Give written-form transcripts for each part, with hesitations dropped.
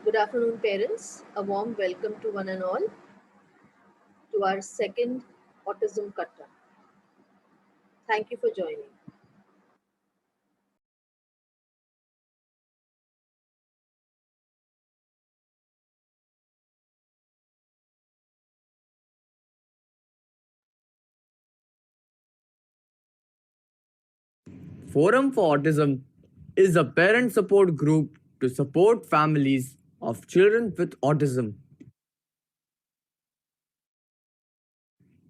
Good afternoon, parents. A warm welcome to one and all to our second Autism Katta. Thank you for joining. Forum for Autism is a parent support group to support families of children with autism.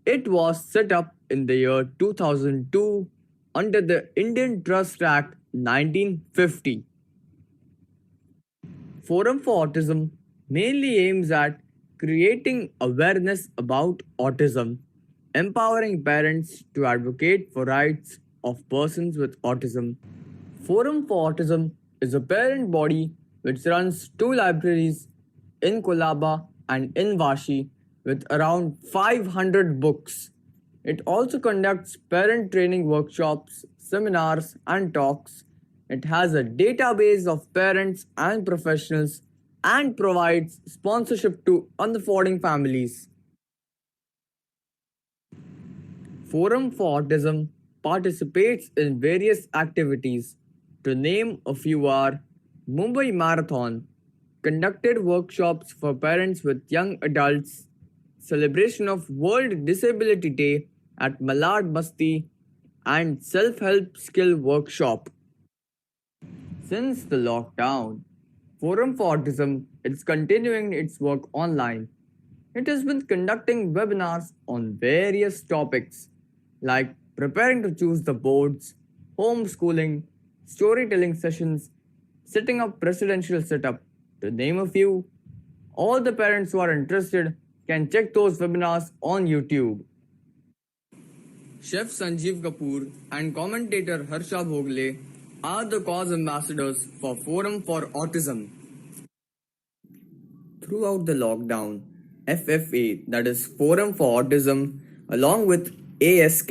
It was set up in the year 2002 under the Indian Trust Act 1950. Forum for Autism mainly aims at creating awareness about autism, empowering parents to advocate for rights of persons with autism. Forum for Autism is a parent body which runs two libraries in Kolaba and in Vashi with around 500 books. It also conducts parent training workshops, seminars, and talks. It has a database of parents and professionals and provides sponsorship to unaffording families. Forum for Autism participates in various activities. To name a few are Mumbai Marathon, conducted workshops for parents with young adults, celebration of World Disability Day at Malad Basti, and self-help skill workshop. Since the lockdown, Forum for Autism is continuing its work online. It has been conducting webinars on various topics like preparing to choose the boards, homeschooling, storytelling sessions, setting up presidential setup, to name a few. All the parents who are interested can check those webinars on YouTube. Chef Sanjeev Kapoor and commentator Harsha Bhogle are the cause ambassadors for Forum for Autism. Throughout the lockdown, FFA, that is Forum for Autism, along with ASK,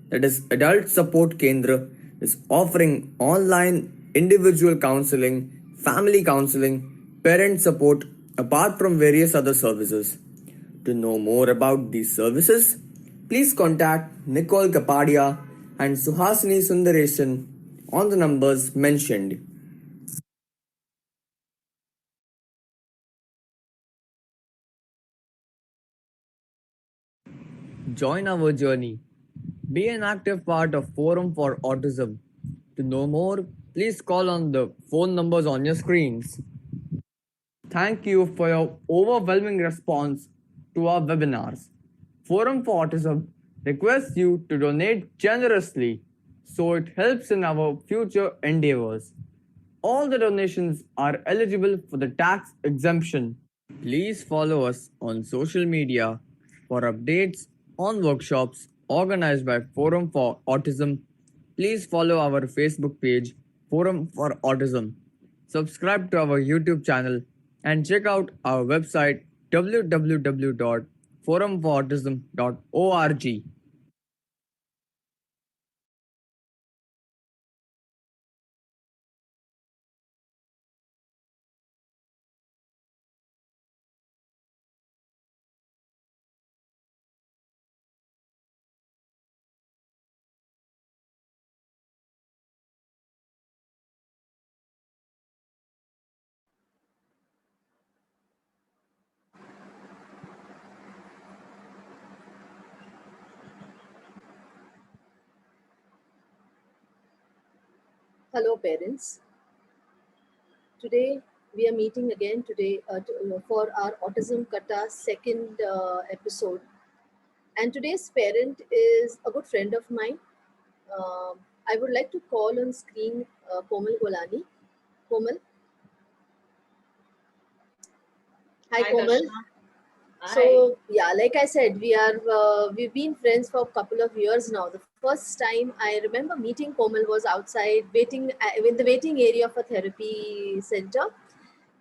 that is Adult Support Kendra, is offering online individual counseling, family counseling, parent support, apart from various other services. To know more about these services, please contact Nicole Kapadia and Suhasini Sundaresan on the numbers mentioned. Join our journey. Be an active part of Forum for Autism. To know more, please call on the phone numbers on your screens. Thank you for your overwhelming response to our webinars. Forum for Autism requests you to donate generously so it helps in our future endeavors. All the donations are eligible for the tax exemption. Please follow us on social media for updates on workshops organized by Forum for Autism. Please follow our Facebook page, Forum for Autism. Subscribe to our YouTube channel and check out our website www.forumforautism.org. Hello, parents. Today we are meeting again today for our Autism Katta second episode. And today's parent is a good friend of mine. I would like to call on screen Komal Gwalani. Komal, hi Hi, Komal. Darshana. Hi. So yeah, like I said, we've been friends for a couple of years now. The first time I remember meeting Komal was outside waiting in the waiting area of a therapy center,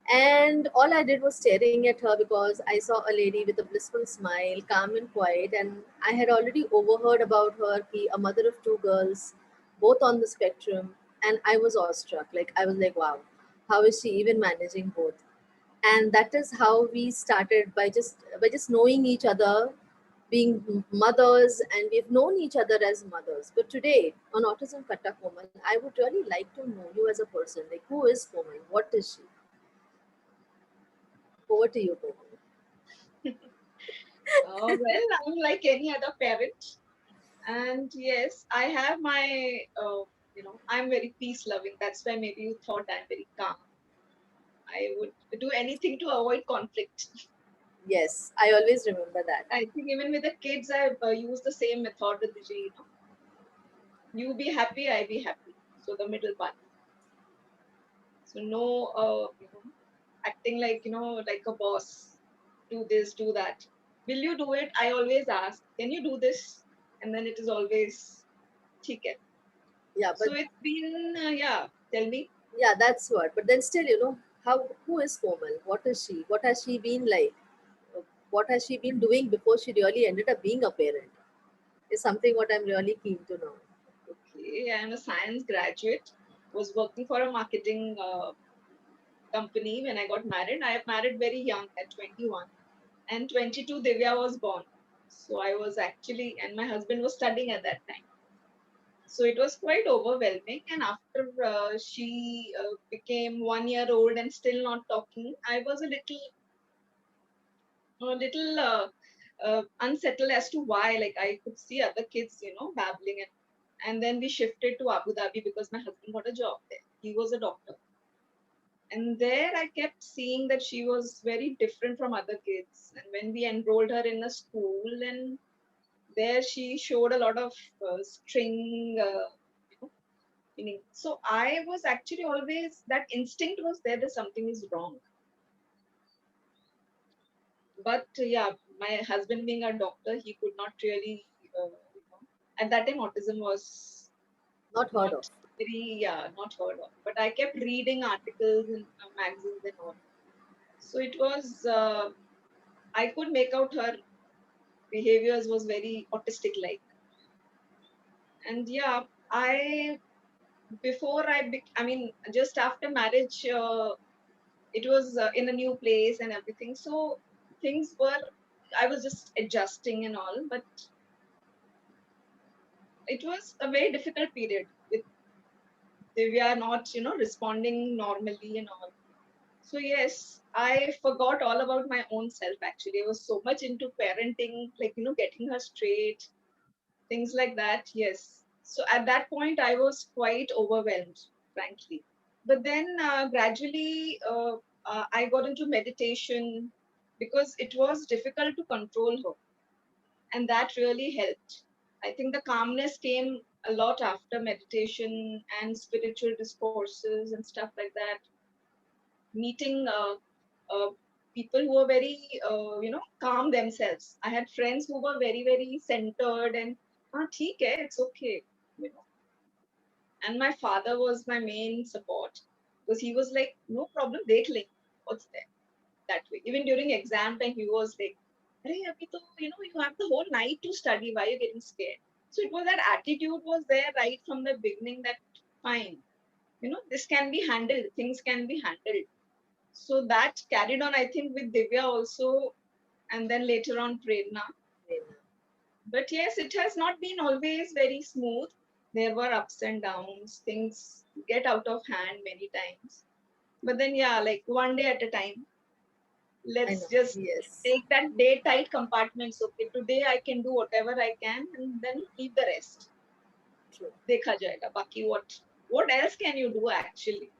and all I did was staring at her because I saw a lady with a blissful smile, calm and quiet, and I had already overheard about her, a mother of two girls, both on the spectrum, and I was awestruck. Like I was like, wow, how is she even managing both? and that is how we started, by just knowing each other, being mothers, and we've known each other as mothers. But today on Autism Katta Komal, I would really like to know you as a person. Like, who is Komal? What is she? Over to you, Komal. Well, I'm like any other parent. And yes, I have my, I'm very peace loving. That's why maybe you thought I'm very calm. I would do anything to avoid conflict. Yes, I always remember that. I think even with the kids, I use the same methodology. You be happy, I be happy. So the middle part. So no, acting like like a boss. Do this, do that. Will you do it? I always ask. Can you do this? And then it is always, okay. Yeah, but So it's been, yeah. Tell me. yeah, that's what. But then still, how who is Komal? What is she? What has she been like? What has she been doing before she really ended up being a parent? Is something what I'm really keen to know. Okay, I'm a science graduate. Was working for a marketing company when I got married. I married very young at 21, and 22 Divya was born. So I was actually, and my husband was studying at that time. So it was quite overwhelming. And after she became 1 year old and still not talking, I was a little unsettled as to why. Like I could see other kids, babbling, and then we shifted to Abu Dhabi because my husband got a job there. He was a doctor. And there I kept seeing that she was very different from other kids. And when we enrolled her in a school, and there she showed a lot of string, meaning. So I was actually always, that instinct was there that something is wrong. But yeah, my husband being a doctor, he could not really, at that time, autism was Not heard not of. very, yeah, not heard of. But I kept reading articles in magazines and all. So it was, I could make out her behaviors was very autistic like. And yeah, I, I mean, just after marriage, it was in a new place and everything. So things were, I was just adjusting and all, but it was a very difficult period with Divya not, responding normally and all. So yes, I forgot all about my own self actually. I was so much into parenting, like, getting her straight, things like that. Yes. So at that point, I was quite overwhelmed, frankly. But then gradually, I got into meditation because it was difficult to control her, and that really helped. I think the calmness came a lot after meditation and spiritual discourses and stuff like that. Meeting uh, people who were very, calm themselves. I had friends who were very, very centered and, theek hai, it's okay. You know. And my father was my main support because he was like, no problem, dekh lenge. What's there? That way. Even during exam time, he was like, "Arey, abhi to, you have the whole night to study. Why are you getting scared?" So it was that attitude was there right from the beginning that fine, this can be handled, things can be handled. So that carried on, I think, with Divya also, and then later on Prerna. But yes, it has not been always very smooth. There were ups and downs. Things get out of hand many times. But then, yeah, like one day at a time. I Let's know. just Yes. take that day tight compartments. Okay, today I can do whatever I can, and then leave the rest. True. Dekha jayega. Baki what else can you do actually?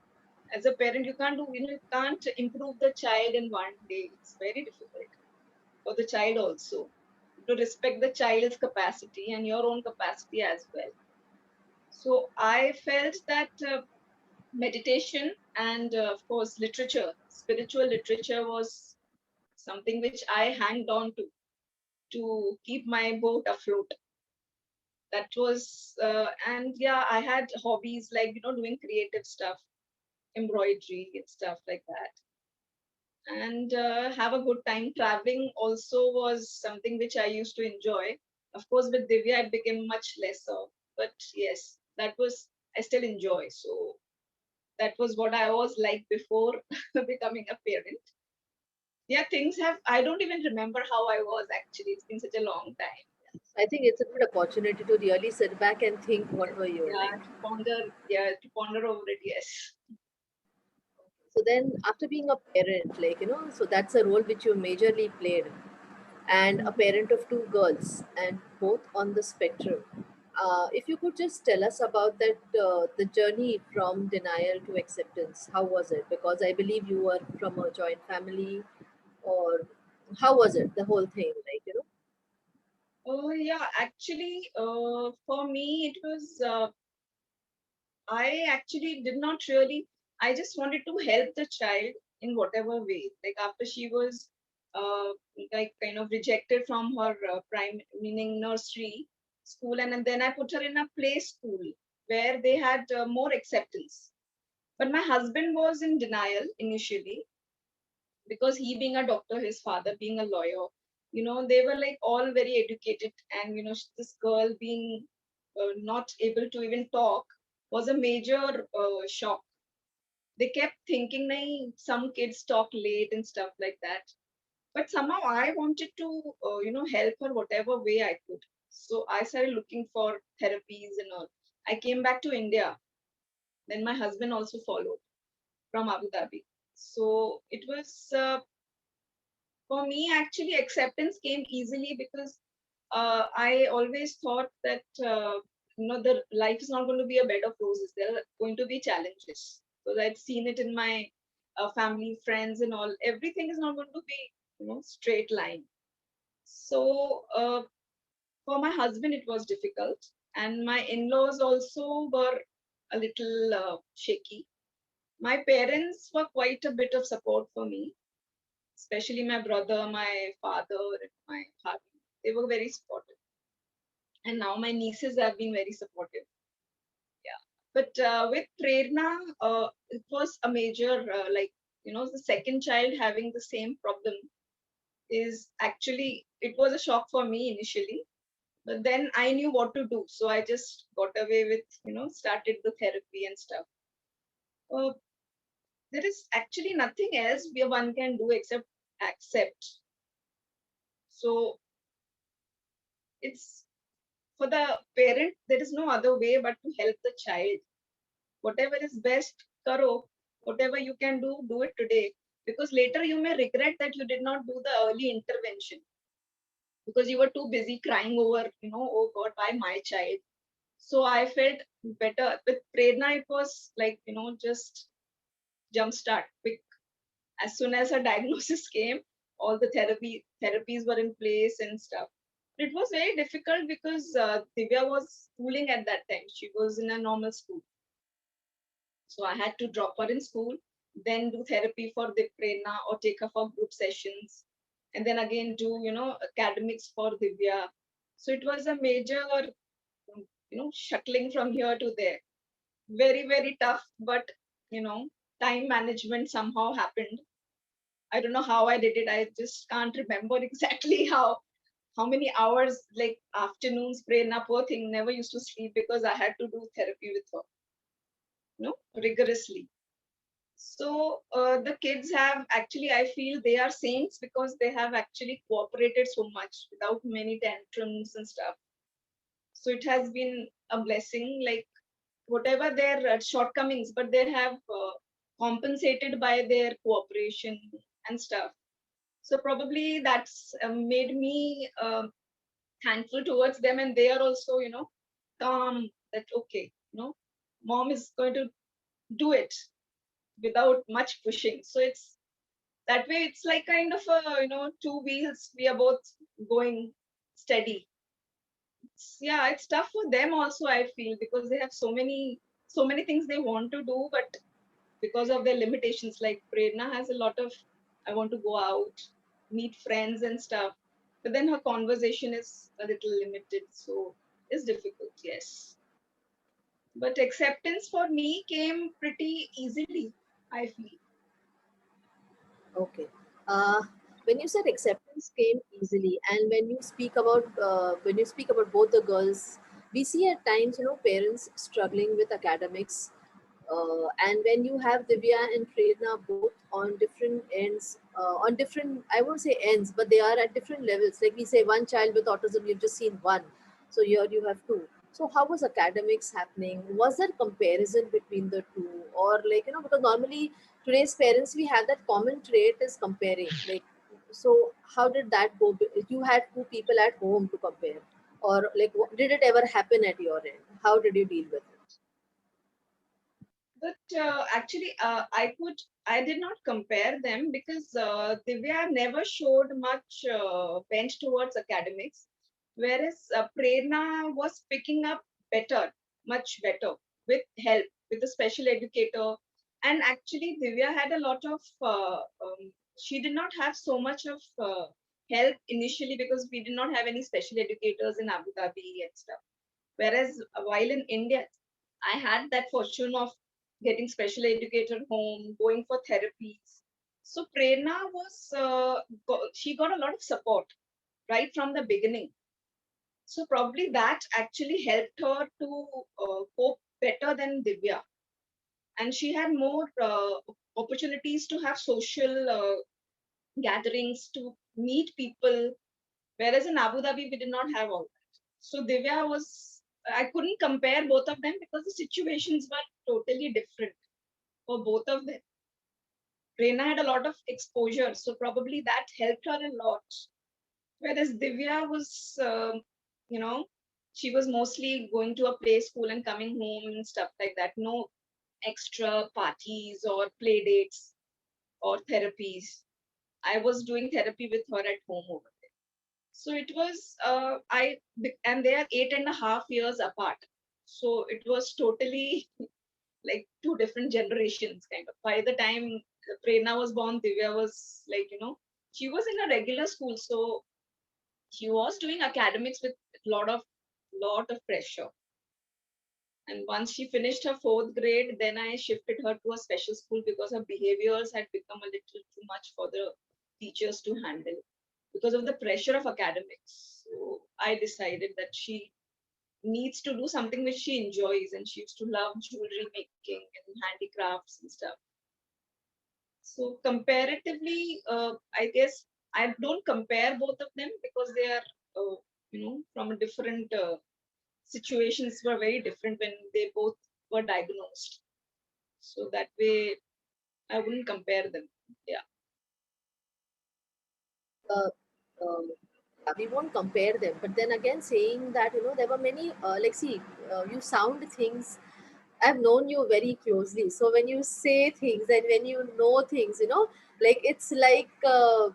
As a parent, you can't do, you can't improve the child in one day. It's very difficult for the child also to respect the child's capacity and your own capacity as well. So I felt that meditation and, of course, literature, spiritual literature was something which I hanged on to keep my boat afloat. That was, and yeah, I had hobbies like, doing creative stuff, embroidery and stuff like that. And have a good time. Traveling also was something which I used to enjoy. Of course, with Divya, it became much lesser. But yes, that was, I still enjoy. So that was what I was like before becoming a parent. Yeah, things have, I don't even remember how I was actually. It's been such a long time. I think it's a good opportunity to really sit back and think what were you Yeah, like. to ponder over it, yes. So then, after being a parent, so that's a role which you majorly played, and a parent of two girls, and both on the spectrum. If you could just tell us about that, the journey from denial to acceptance, how was it? Because I believe you were from a joint family, or how was it, the whole thing, Oh, yeah, actually, for me, it was, I actually did not really, I just wanted to help the child in whatever way. Like after she was uh, like kind of rejected from her meaning nursery school, and then I put her in a play school where they had more acceptance. But my husband was in denial initially because he being a doctor, his father being a lawyer, they were like all very educated, and this girl being not able to even talk was a major shock. They kept thinking, nahi, some kids talk late and stuff like that. But somehow I wanted to, help her whatever way I could. So I started looking for therapies and all. I came back to India. Then my husband also followed from Abu Dhabi. So it was for me, actually, acceptance came easily because I always thought that the life is not going to be a bed of roses. There are going to be challenges. Because I'd seen it in my family, friends, and all. Everything is not going to be straight line. So for my husband, it was difficult, and my in-laws also were a little shaky. My parents were quite a bit of support for me, especially my brother, my father, and my hubby. They were very supportive. And now my nieces have been very supportive. Yeah. But with Prerna, it was a major, the second child having the same problem is actually, it was a shock for me initially. But then I knew what to do. So I just got away with, started the therapy and stuff. Uh, there is actually nothing else one can do except accept. So it's for the parent, there is no other way but to help the child. Whatever is best, karo. Whatever you can do it today. Because later you may regret that you did not do the early intervention because you were too busy crying over, oh God, why my child? So I felt better. With Prerna, it was like, just jumpstart quick. As soon as her diagnosis came, all the therapies were in place and stuff. It was very difficult because Divya was schooling at that time. She was in a normal school. So I had to drop her in school, then do therapy for the Prerna or take her for group sessions, and then again do, academics for Divya. So it was a major, shuttling from here to there. Very, very tough, but, time management somehow happened. I don't know how I did it. I just can't remember exactly how many hours, like afternoons, Prerna, poor thing, never used to sleep because I had to do therapy with her, rigorously. So the kids have actually, I feel they are saints because they have actually cooperated so much without many tantrums and stuff. So it has been a blessing, like whatever their shortcomings, but they have compensated by their cooperation and stuff. So probably that's made me thankful towards them, and they are also, calm that okay, mom is going to do it without much pushing. So it's that way. It's like kind of a two wheels. We are both going steady. Yeah, it's tough for them also. I feel because they have so many things they want to do, but because of their limitations, like Prerna has a lot of I want to go out, meet friends and stuff. But then her conversation is a little limited, so it's difficult. Yes, but acceptance for me came pretty easily. I feel. Okay. Uh, when you said acceptance came easily, and when you speak about both the girls, we see at times parents struggling with academics, And when you have Divya and Prerna both on different ends, on different, I won't say ends, but they are at different levels. Like we say, one child with autism, you've just seen one. So here you have two. So how was academics happening? Was there comparison between the two? Or like, because normally today's parents, we have that common trait is comparing. Like, so how did that go? You had two people at home to compare. Or like, did it ever happen at your end? How did you deal with it? But actually, I did not compare them because Divya never showed much bent towards academics, whereas Prerna was picking up better, much better, with help, with a special educator. And actually, Divya had a lot of, she did not have so much of help initially because we did not have any special educators in Abu Dhabi and stuff. Whereas while in India, I had that fortune of getting special educator home, going for therapies. So Prerna was, she got a lot of support right from the beginning. So probably that actually helped her to cope better than Divya. And she had more opportunities to have social gatherings, to meet people. Whereas in Abu Dhabi, we did not have all that. So Divya was, I couldn't compare both of them because the situations were totally different for both of them. Reina had a lot of exposure, so probably that helped her a lot. Whereas Divya was, you know, she was mostly going to a play school and coming home and stuff like that. No extra parties or play dates or therapies. I was doing therapy with her at home over there. So it was, and they are 8.5 years apart. So it was totally like two different generations kind of. By the time Prerna was born, Divya was like, she was in a regular school. So she was doing academics with lot of pressure. And once she finished her fourth grade, then I shifted her to a special school because her behaviors had become a little too much for the teachers to handle because of the pressure of academics. So I decided that she needs to do something which she enjoys, and she used to love jewelry making and handicrafts and stuff. So comparatively, I guess I don't compare both of them because they are, from a different situations were very different when they both were diagnosed. So that way, I wouldn't compare them. Yeah. uh, yeah, we won't compare them. But then again, saying that, there were many, like, see, you sound things. I've known you very closely. So when you say things and when you know things, like it's like the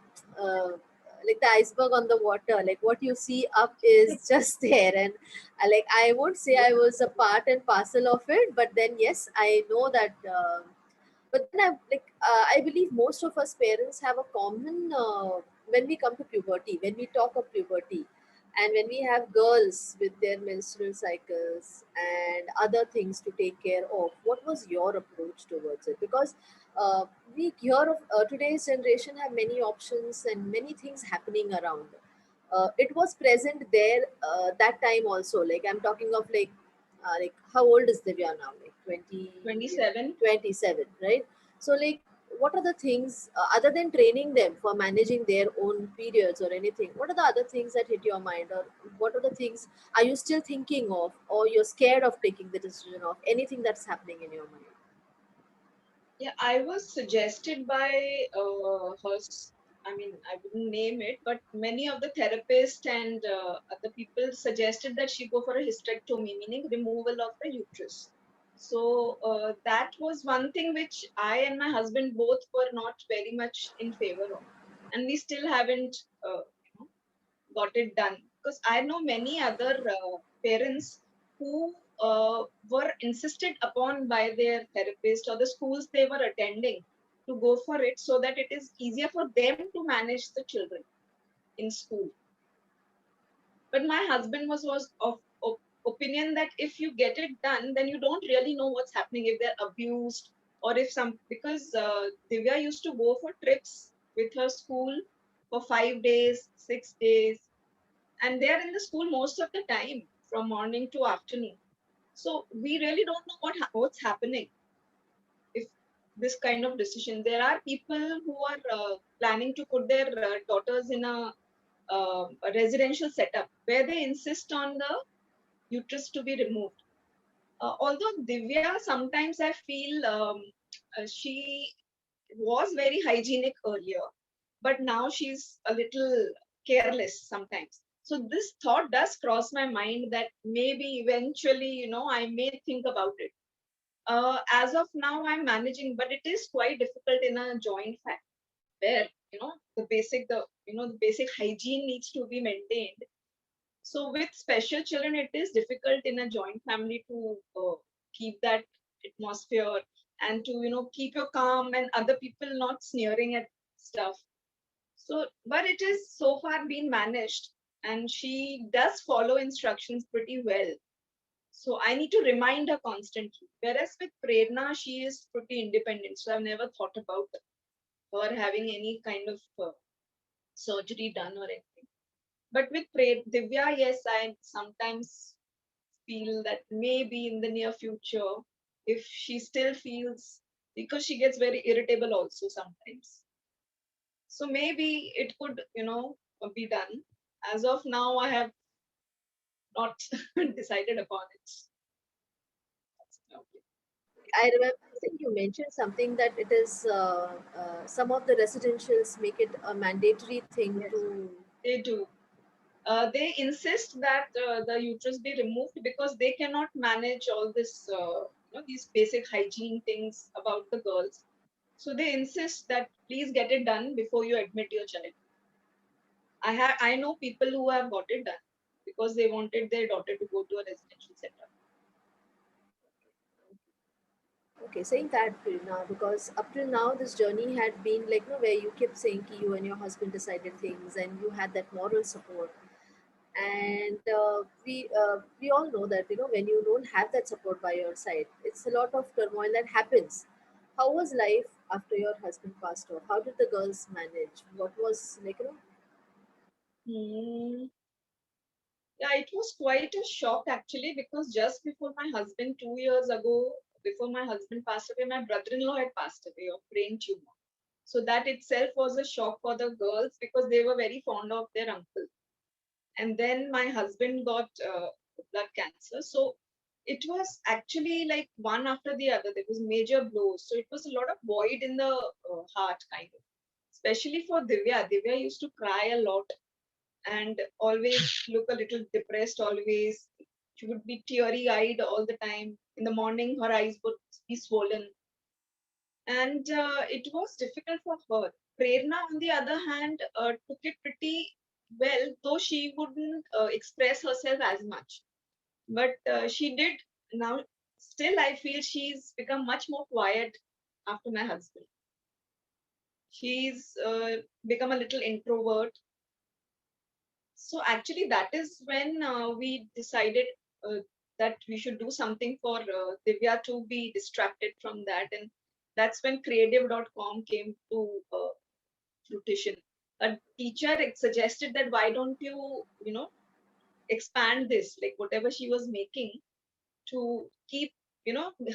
iceberg on the water. Like what you see up is just there. And like, I won't say I was a part and parcel of it, but then yes, I know that. But then I believe most of us parents have a common when we come to puberty, when we talk of puberty, and when we have girls with their menstrual cycles and other things to take care of. What was your approach towards it? Because we hear of today's generation have many options and many things happening around. It was present there that time also. Like I'm talking of like how old is Divya now? Like 20, 27. 27, right? So like, what are the things other than training them for managing their own periods or anything? What are the other things that hit your mind, or what are the things are you still thinking of, or you're scared of taking the decision of anything that's happening in your mind? Yeah, I was suggested by her. I mean, I wouldn't name it, but many of the therapists and other people suggested that she go for a hysterectomy, meaning removal of the uterus. So that was one thing which I and my husband both were not very much in favor of, and we still haven't got it done because I know many other parents who were insisted upon by their therapist or the schools they were attending to go for it so that it is easier for them to manage the children in school. But my husband was of opinion that if you get it done, then you don't really know what's happening if they're abused or if some, because Divya used to go for trips with her school for 5 days, 6 days, and they are in the school most of the time from morning to afternoon. So we really don't know what's happening. this kind of decision. There are people who are planning to put their daughters in a residential setup where they insist on the uterus to be removed. Although Divya, sometimes I feel she was very hygienic earlier, but now she's a little careless sometimes. So this thought does cross my mind that maybe eventually, I may think about it. As of now, I'm managing, but it is quite difficult in a joint family where the basic hygiene needs to be maintained. So with special children, it is difficult in a joint family to keep that atmosphere and to keep your calm and other people not sneering at stuff. So, but it is so far been managed, and she does follow instructions pretty well. So I need to remind her constantly. Whereas with Prerna, she is pretty independent. So I've never thought about her having any kind of surgery done or anything. But with Divya, yes, I sometimes feel that maybe in the near future, if she still feels, because she gets very irritable also sometimes. So maybe it could, be done. As of now, I have not decided upon it. Okay. I remember, I think you mentioned something that it is some of the residentials make it a mandatory thing Yes, to. they do. They insist that the uterus be removed because they cannot manage all this, these basic hygiene things about the girls. So they insist that please get it done before you admit your child. I know people who have got it done because they wanted their daughter to go to a residential setup. Okay, saying that Prerna, because up till now this journey had been like, where you kept saying ki you and your husband decided things and you had that moral support. And we all know that when you don't have that support by your side, it's a lot of turmoil that happens. How was life after your husband passed off? How did the girls manage? What was like, Hmm. Yeah, it was quite a shock actually because just before my husband, 2 years ago, before my husband passed away, my brother-in-law had passed away of brain tumor. So that itself was a shock for the girls because they were very fond of their uncle. And then my husband got blood cancer. So it was actually like one after the other. There was major blows. So it was a lot of void in the heart, kind of. Especially for Divya. Divya used to cry a lot and always look a little depressed. Always, she would be teary-eyed all the time. In the morning, her eyes would be swollen, and it was difficult for her. Prerna, on the other hand, took it pretty well, though she wouldn't express herself as much. But she did now. Still, I feel she's become much more quiet after my husband. She's become a little introvert. So actually, that is when we decided uh, that we should do something for Divya to be distracted from that, and that's when CreaDiv.Kom came to fruition. A teacher suggested that why don't you, expand this, like whatever she was making, to keep,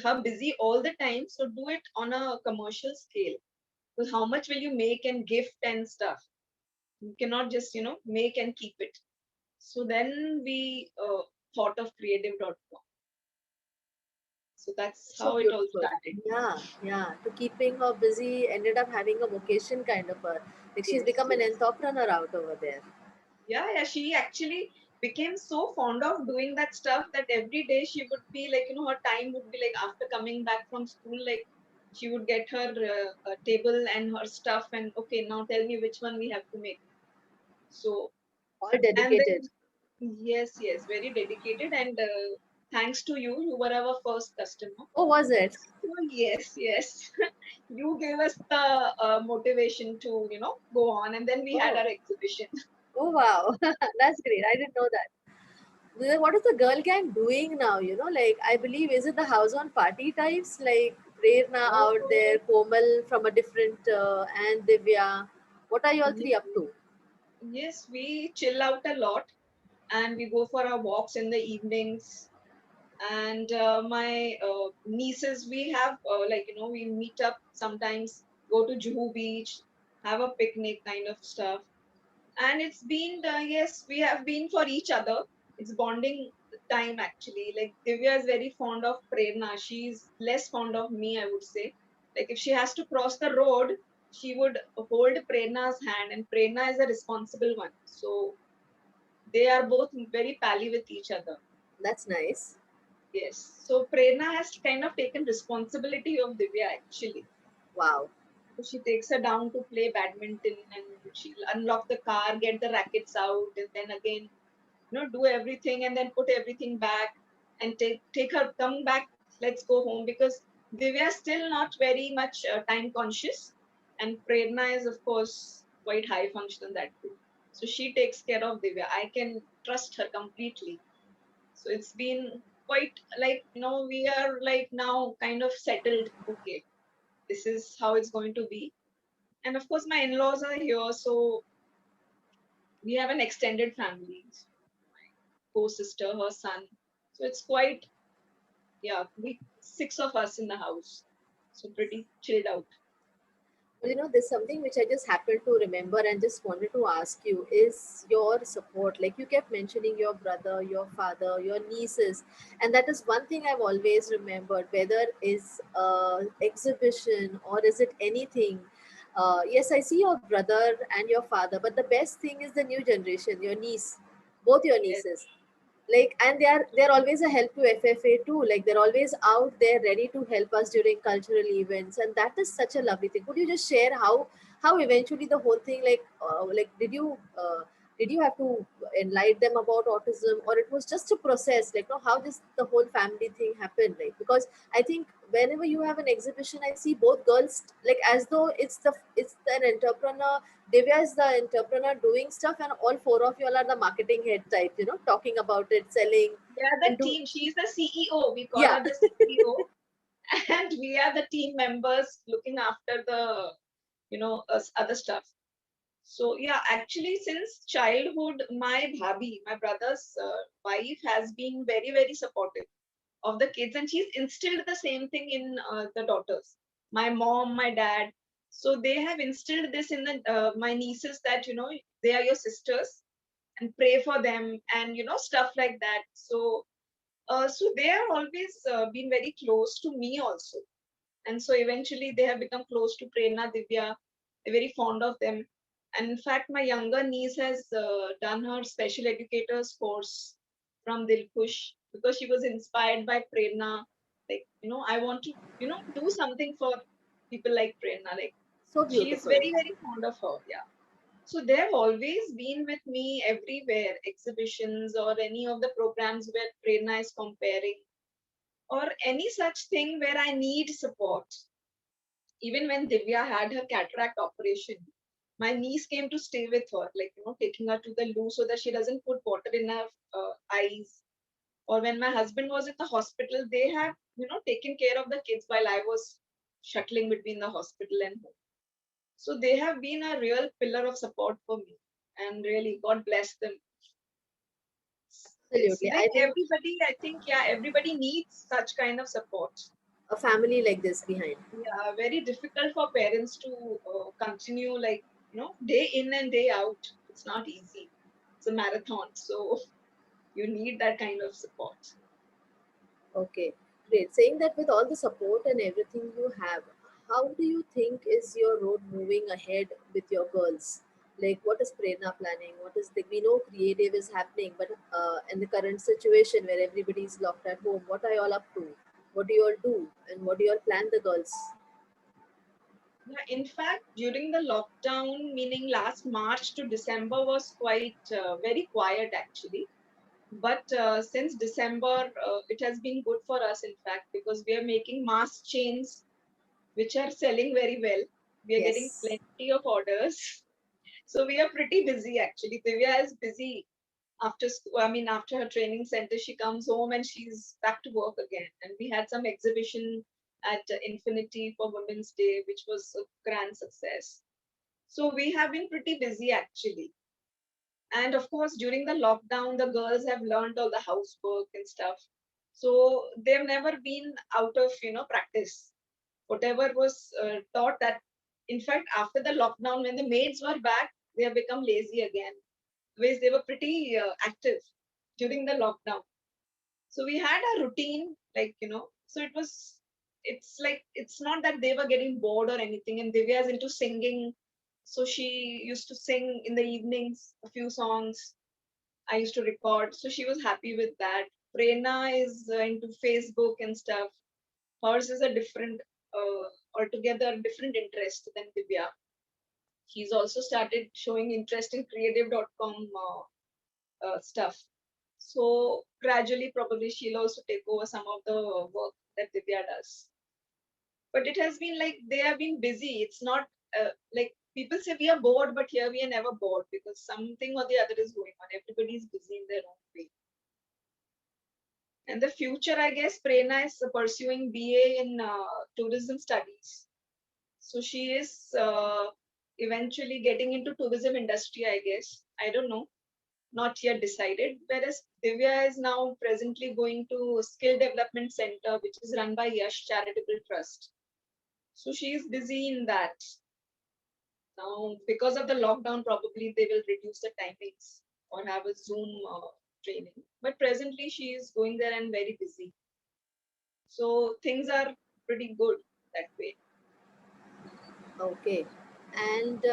her busy all the time. So do it on a commercial scale. Because how much will you make and gift and stuff? You cannot just, make and keep it. So then we thought of CreaDiv.Com. So that's so how it all beautiful. started. Yeah, yeah. To keeping her busy, ended up having a vocation kind of a, like she's Yes, become an yes. entrepreneur out over there. Yeah, yeah. She actually became so fond of doing that stuff that every day she would be like, her time would be like after coming back from school, like she would get her table and her stuff, and okay, now tell me which one we have to make. So, All and dedicated. then, yes, yes, very dedicated. And thanks to you, you were our first customer. Oh, was it? So yes, yes. You gave us the motivation to, go on. And then we had Oh, our exhibition. oh wow. That's great. I didn't know that. What is the girl gang doing now? Like I believe is it the house on party types like Prerna out there, Oh, Komal from a different, and Divya. What are you all three yes, up to? yes, we chill out a lot and we go for our walks in the evenings. And my nieces, we have we meet up sometimes, go to Juhu Beach, have a picnic kind of stuff. And it's been yes, we have been for each other. It's bonding time actually. Like Divya is very fond of Prerna. She's less fond of me, I would say. Like if she has to cross the road, she would hold Prerna's hand, and Prerna is a responsible one. So they are both very pally with each other. That's nice. Yes. So Prerna has kind of taken responsibility of Divya actually. Wow. So she takes her down to play badminton, and she'll unlock the car, get the rackets out, and then again, do everything and then put everything back, and take her, come back, let's go home, because Divya is still not very much time conscious, and Prerna is of course quite high function that too. So she takes care of Divya. I can trust her completely. So it's been quite like, we are like now kind of settled. Okay, this is how it's going to be. And of course, my in-laws are here, so we have an extended family. Co-sister, her son. So it's quite, yeah, we six of us in the house. So pretty chilled out. Well, there's something which I just happened to remember and just wanted to ask you is your support. Like you kept mentioning your brother, your father, your nieces, and that is one thing I've always remembered. Whether is exhibition or is it anything. Yes, I see your brother and your father, but the best thing is the new generation, your niece, both your Yes. nieces, like, and they're always a help to FFA too, like they're always out there ready to help us during cultural events, and that is such a lovely thing. Could you just share how eventually the whole thing, like did you have to enlighten them about autism, or it was just a process, like, no, how this the whole family thing happened, like, because I think whenever you have an exhibition, I see both girls, like, as though it's an entrepreneur. Divya is the entrepreneur doing stuff, and all four of you all are the marketing head type, talking about it, selling, We are the and do, team. She's the CEO. We call yeah. her the CEO. And we are the team members looking after the, other stuff. So yeah, actually, since childhood, my bhabhi, my brother's wife, has been very, very supportive of the kids, and she's instilled the same thing in the daughters, my mom, my dad. So they have instilled this in the my nieces, that they are your sisters, and pray for them, and stuff like that. So so they have always been very close to me also, and so eventually they have become close to Prerna, Divya. They're very fond of them. And in fact, my younger niece has done her special educators course from Dilkush, because she was inspired by Prerna. Like, I want to, do something for people like Prerna. Like, So she is beautiful. very, very fond of her. Yeah. So they have always been with me everywhere, exhibitions or any of the programs where Prerna is comparing, or any such thing where I need support. Even when Divya had her cataract operation, my niece came to stay with her, like, taking her to the loo so that she doesn't put water in her eyes. Or when my husband was in the hospital, they have, taken care of the kids while I was shuttling between the hospital and home. So they have been a real pillar of support for me. And really, God bless them. Yes. Absolutely, Like I think I think, yeah, everybody needs such kind of support. a family like this behind. Yeah, very difficult for parents to continue, like, day in and day out. It's not easy. It's a marathon, so you need that kind of support. Okay, great. Saying that, with all the support and everything you have, how do you think is your road moving ahead with your girls? Like, what is Prerna planning? What is the, we know creative is happening, but in the current situation where everybody is locked at home, what are you all up to? What do you all do? And what do you all plan the girls? Yeah, in fact, during the lockdown, meaning last March to December, was quite very quiet actually. But since December, it has been good for us, in fact, because we are making mask chains which are selling very well. We are getting Yes. plenty of orders. So we are pretty busy actually. Divya is busy after school. I mean, after her training center, she comes home and she's back to work again. And we had some exhibition at Infinity for Women's Day, which was a grand success. So we have been pretty busy actually. And of course, during the lockdown, the girls have learned all the housework and stuff. So they've never been out of practice. Whatever was taught, that in fact after the lockdown, when the maids were back, they have become lazy again. Ways they were pretty active during the lockdown. So we had a routine, like so it's like, it's not that they were getting bored or anything. And Divya is into singing, so she used to sing in the evenings a few songs. I used to record, so she was happy with that. Prerna is into Facebook and stuff. Hers is a different, altogether different interest than Divya. He's also started showing interest in CreaDiv.Kom stuff. So gradually, probably she'll also take over some of the work that Divya does. But it has been like they have been busy. It's not like people say we are bored, but here we are never bored because something or the other is going on. Everybody is busy in their own way. And the future, I guess, Prerna is pursuing BA in tourism studies. So she is eventually getting into tourism industry, I guess. I don't know, not yet decided. Whereas Divya is now presently going to Skill Development Center, which is run by Yash Charitable Trust. So she is busy in that. Now, because of the lockdown, probably they will reduce the timings or have a Zoom training. But presently, she is going there and very busy. So things are pretty good that way. Okay. And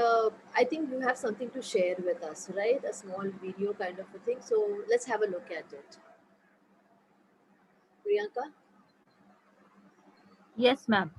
I think you have something to share with us, right? A small video kind of a thing. So let's have a look at it. Priyanka? Yes, ma'am.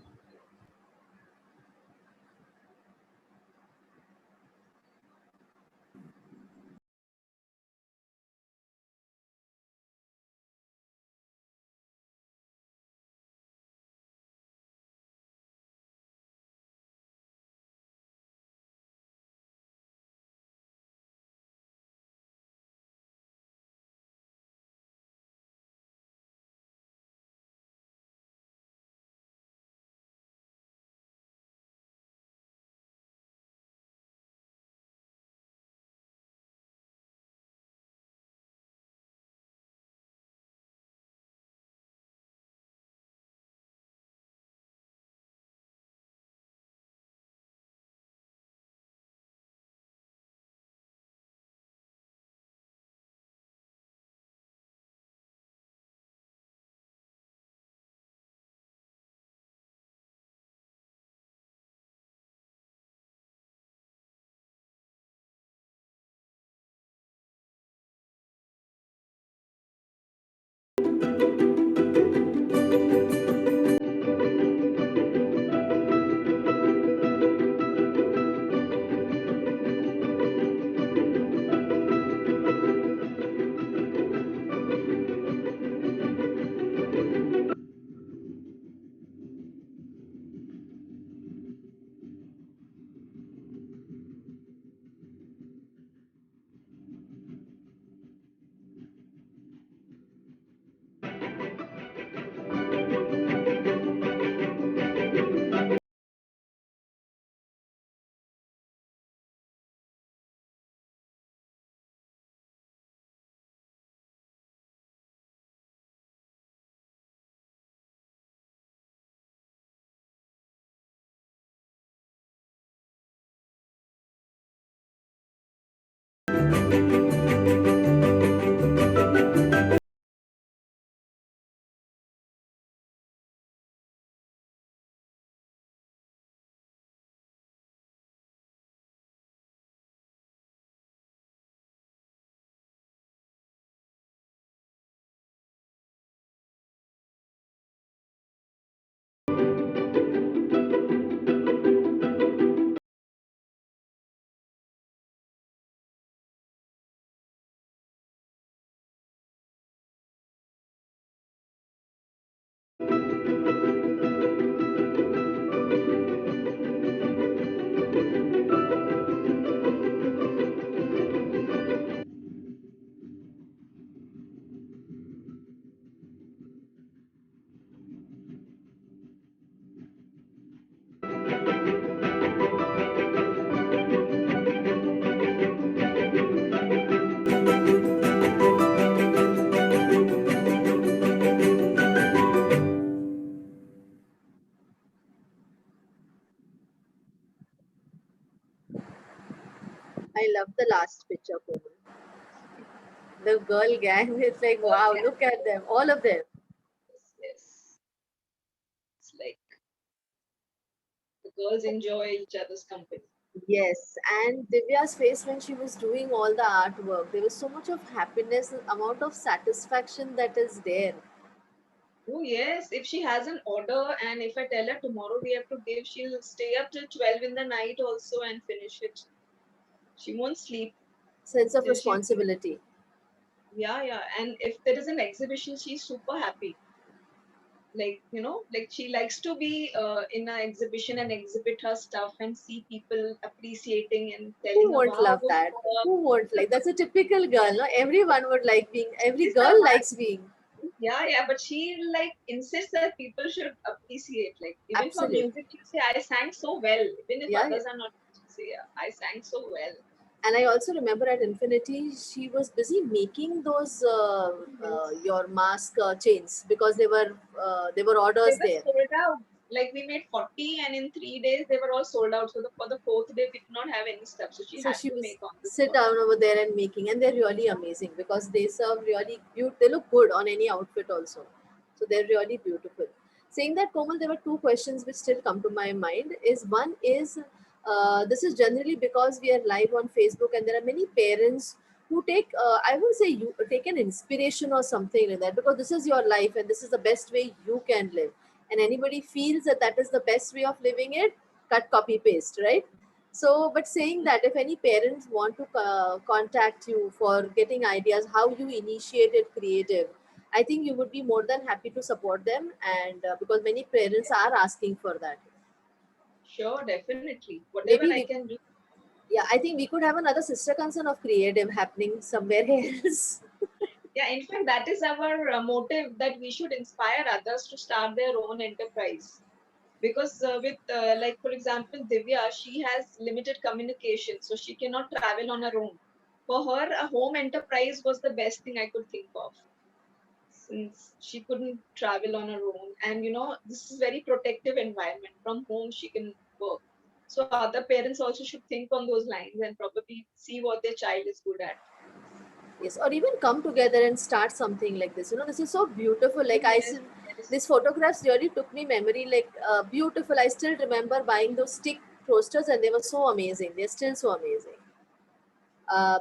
I love the last picture, Komal. The girl gang. It's like, wow, Yeah, look at them, all of them. yes, yes. It's like the girls enjoy each other's company. Yes, and Divya's face when she was doing all the artwork, there was so much of happiness, amount of satisfaction that is there. Oh yes, if she has an order and if I tell her tomorrow we have to give, she'll stay up till 12 in the night also and finish it. She won't sleep Sense of till she, responsibility. yeah, yeah. And if there is an exhibition, she's super happy. Like, like she likes to be in an exhibition and exhibit her stuff and see people appreciating and telling Who her, won't wow, love good that? job. Who won't like? That's a typical girl, no? Everyone would like being, every She's the girl one. likes being. Yeah, yeah, but she like insists that people should appreciate. Like even for Absolutely. music, you say I sang so well. Even if Yeah, yeah. others are not, she say, yeah, I sang so well. And I also remember at Infinity, she was busy making those Yes. your mask chains because they were They orders were there. sold out. Like we made 40, and in 3 days they were all sold out. So for the fourth day, we did not have any stuff. So she So had she to was make on the sit spot. down over there and making, and they're really amazing because they serve really beautiful. They look good on any outfit also, so they're really beautiful. Saying that, Komal, there were two questions which still come to my mind. Is one is this is generally because we are live on Facebook, and there are many parents who take I will say you take an inspiration or something like that because this is your life and this is the best way you can live, and anybody feels that that is the best way of living it, cut, copy, paste, right? So, but saying that if any parents want to contact you for getting ideas how you initiated creative, I think you would be more than happy to support them, and because many parents are asking for that. Sure, definitely. Whatever Maybe I we, can do. yeah, I think we could have another sister concern of creative happening somewhere else. Yeah, in fact, that is our motive that we should inspire others to start their own enterprise. Because with, like, for example, Divya, she has limited communication, so she cannot travel on her own. For her, a home enterprise was the best thing I could think of since she couldn't travel on her own. And, this is very protective environment. From home, she can work. So other parents also should think on those lines and probably see what their child is good at. Yes, or even come together and start something like this. This is so beautiful. Like I Yes, see, yes. these photographs really took me memory. Like beautiful. I still remember buying those stick toasters, and they were so amazing. They're still so amazing. Uh,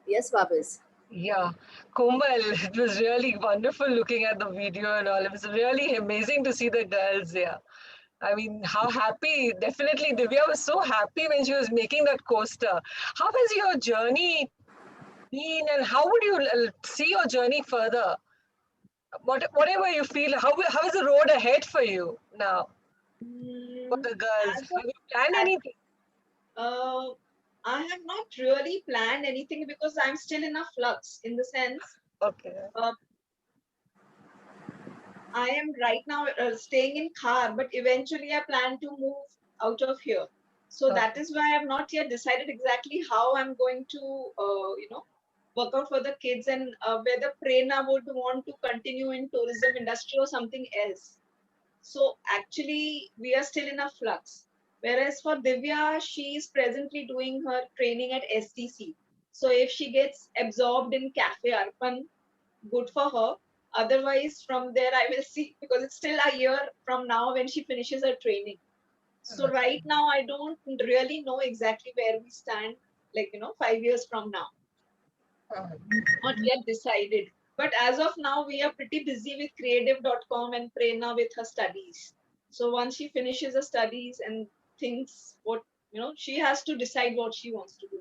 yes, Babis. Yeah, Komal, it was really wonderful looking at the video and all. It was really amazing to see the girls there. I mean, how happy, definitely Divya was so happy when she was making that coaster. How has your journey been and how would you see your journey further? Whatever you feel, how is the road ahead for you now for Mm, the girls? as Have you planned of anything? Uh, I have not really planned anything because I'm still in a flux in the sense Okay. uh, I am right now staying in Khar, but eventually I plan to move out of here. So that Okay. is why I have not yet decided exactly how I'm going to, work out for the kids and whether Prerna would want to continue in tourism industry or something else. So actually, we are still in a flux. Whereas for Divya, she is presently doing her training at STC. So if she gets absorbed in Cafe Arpan, good for her. Otherwise, from there, I will see because it's still a year from now when she finishes her training. So right now, I don't really know exactly where we stand, like, 5 years from now. Not yet decided. But as of now, we are pretty busy with CreaDiv.Kom and Prerna with her studies. So once she finishes her studies and thinks what, she has to decide what she wants to do.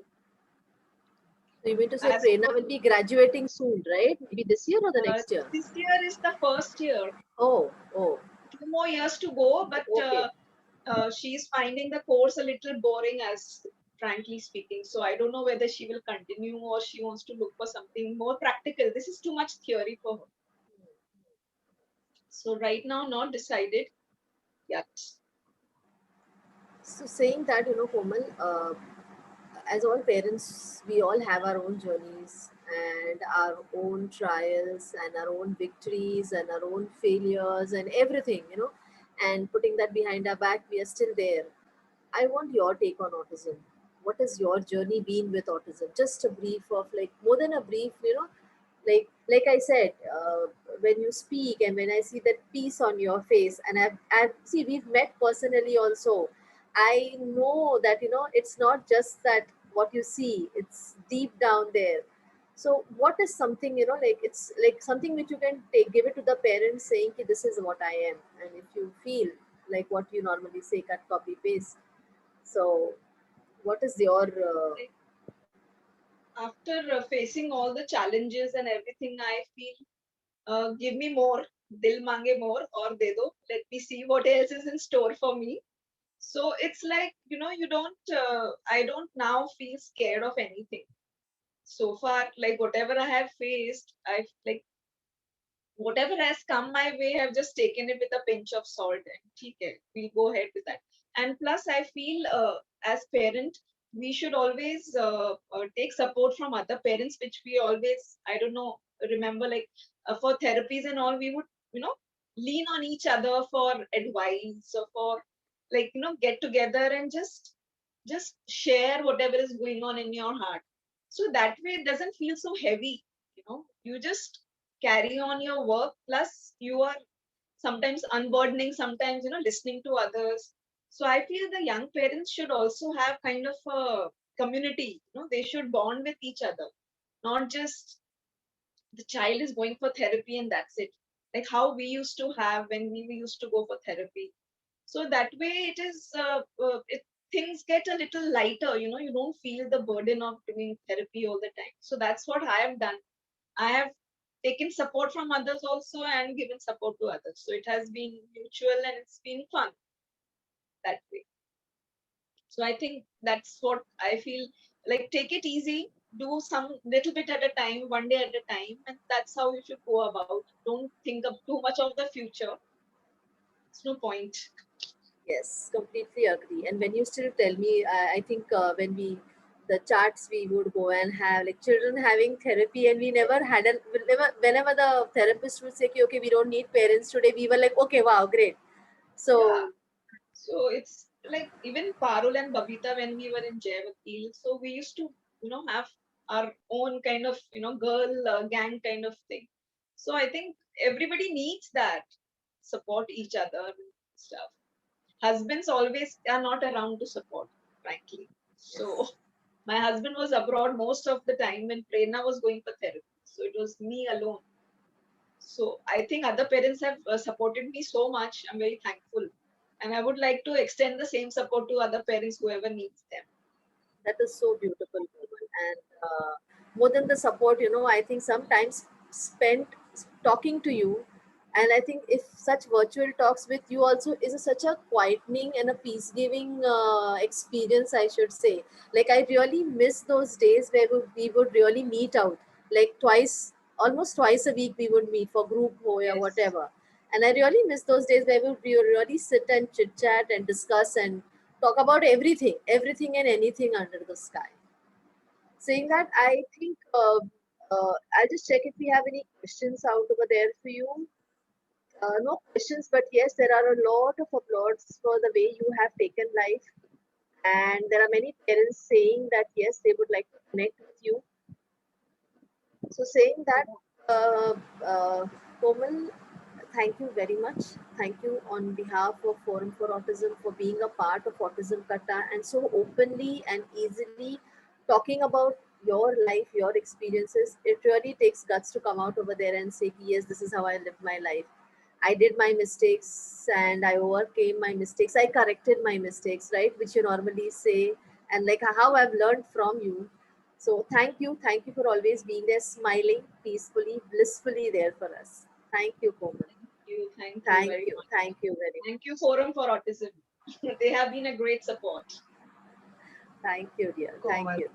So you mean to say As Prerna will be graduating soon, right? Maybe this year or the uh, next year? this year is the first year, Oh, oh, 2 more years to go, but okay. she's finding the course a little boring, as frankly speaking. So I don't know whether she will continue or she wants to look for something more practical. This is too much theory for her. So right now, not decided yet. So saying that, Komal, as all parents, we all have our own journeys and our own trials and our own victories and our own failures and everything, and putting that behind our back, we are still there. I want your take on autism. what has your journey been with autism? Just a brief of, like, more than a brief, like I said, when you speak and when I see that peace on your face, and I've see, we've met personally also. I know that, it's not just that what you see, it's deep down there. So what is something, like, it's like something which you can take, give it to the parents, saying, "Ki, this is what I am," and if you feel like what you normally say, cut, copy, paste. So what is your Like, after facing all the challenges and everything, I feel give me more, dil mange more, or de do. Let me see what else is in store for me. So it's like, you don't, I don't now feel scared of anything. So far, like whatever I have faced, I've like whatever has come my way, I've just taken it with a pinch of salt and okay, we'll go ahead with that. And plus, I feel as parent, we should always take support from other parents, which we always, I don't know, remember like for therapies and all, we would, lean on each other for advice or for like, get together and just share whatever is going on in your heart. So that way it doesn't feel so heavy, you just carry on your work, plus you are sometimes unburdening, sometimes listening to others. So I feel the young parents should also have kind of a community, they should bond with each other, not just the child is going for therapy and that's it, like how we used to have when we used to go for therapy. So that way it is things get a little lighter, you don't feel the burden of doing therapy all the time. So that's what I have done. I have taken support from others also and given support to others. So it has been mutual and it's been fun that way. So I think that's what I feel, like take it easy, do some little bit at a time, one day at a time, and that's how you should go about. Don't think of too much of the future. It's no point. Yes, completely agree. And when you still tell me, I think when the chats we would go and have, like, children having therapy, and we never had whenever the therapist would say, "Ki, okay, we don't need parents today," we were like, okay, wow, great. Yeah. So, So it's like even Parul and Babita when we were in Jayavakil, so we used to, have our own kind of, girl gang kind of thing. So I think everybody needs that, support each other and stuff. Husbands always are not around to support, frankly. So yes. my husband was abroad most of the time when Prerna was going for therapy. So it was me alone. So I think other parents have supported me so much. I'm very thankful. And I would like to extend the same support to other parents, whoever needs them. That is so beautiful, Komal. And more than the support, I think sometimes spent talking to you, and I think if such virtual talks with you also is such a quietening and a peace giving experience, I should say. Like, I really miss those days where we would really meet out, like twice, almost twice a week we would meet for group or Yes. whatever. And I really miss those days where we would really sit and chit chat and discuss and talk about everything, everything and anything under the sky. Saying that, I think I'll just check if we have any questions out over there for you. No questions, but yes, there are a lot of applause for the way you have taken life, and there are many parents saying that yes, they would like to connect with you. So, saying that, uh, Komal, thank you very much. Thank you on behalf of Forum for Autism for being a part of Autism Katta and so openly and easily talking about your life, your experiences. It really takes guts to come out over there and say, yes, this is how I lived my life. I did my mistakes and I overcame my mistakes. I corrected my mistakes, right? Which you normally say, and like how I've learned from you. So thank you. Thank you for always being there, smiling peacefully, blissfully there for us. Thank you, Komal. Thank you Thank very you. much. Thank you very Thank you, much. Forum for Autism. They have been a great support. Thank you, dear. Thank Komal. you.